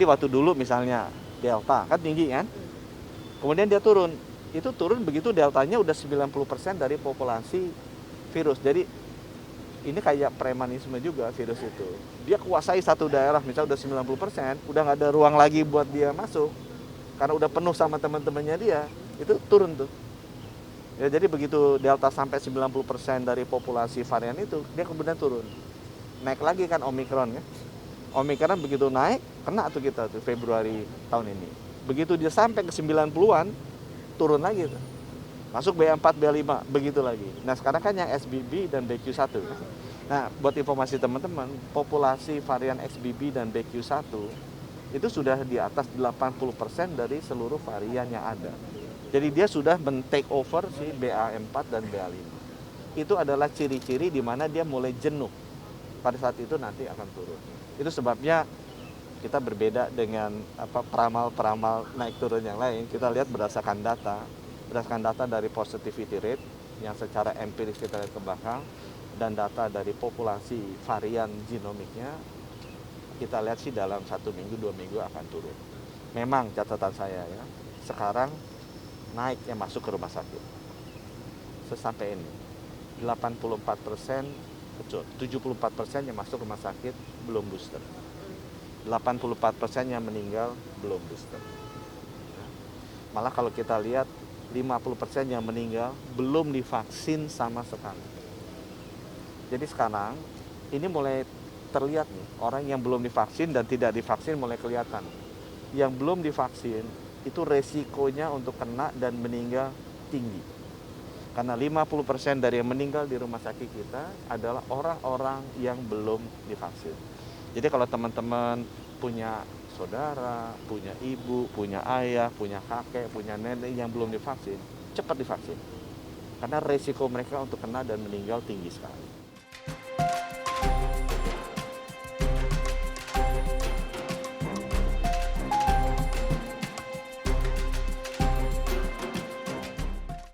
Jadi waktu dulu misalnya Delta kan tinggi kan, kemudian dia turun. Itu turun begitu deltanya udah 90% dari populasi virus. Jadi ini kayak premanisme juga virus itu. Dia kuasai satu daerah, misalnya udah 90%, udah nggak ada ruang lagi buat dia masuk. Karena udah penuh sama teman-temannya dia, itu turun tuh. Ya, jadi begitu delta sampai 90% dari populasi varian itu, dia kemudian turun. Naik lagi kan Omikron kan. Omikron begitu naik, kena tuh kita tuh Februari tahun ini. Begitu dia sampai ke 90-an, turun lagi tuh. Masuk BA4, BA5, begitu lagi. Nah sekarang kan yang XBB dan BQ1. Nah buat informasi teman-teman, populasi varian XBB dan BQ1 itu sudah di atas 80% dari seluruh varian yang ada. Jadi dia sudah men-take over si BA4 dan BA5. Itu adalah ciri-ciri di mana dia mulai jenuh. Pada saat itu nanti akan turun. Itu sebabnya kita berbeda dengan peramal-peramal naik turun yang lain. Kita lihat berdasarkan data dari positivity rate yang secara empiris kita lihat ke belakang dan data dari populasi varian genomiknya, kita lihat sih dalam 1 minggu 2 minggu akan turun. Memang catatan saya ya, sekarang naik yang masuk ke rumah sakit. Sesampai ini 84%, betul, 74% yang masuk rumah sakit belum booster. 84% yang meninggal belum booster. Malah kalau kita lihat 50% yang meninggal belum divaksin sama sekali. Jadi sekarang ini mulai terlihat nih, orang yang belum divaksin dan tidak divaksin mulai kelihatan. Yang belum divaksin itu resikonya untuk kena dan meninggal tinggi. Karena 50% dari yang meninggal di rumah sakit kita adalah orang-orang yang belum divaksin. Jadi kalau teman-teman punya saudara, punya ibu, punya ayah, punya kakek, punya nenek yang belum divaksin, cepat divaksin. Karena resiko mereka untuk kena dan meninggal tinggi sekali.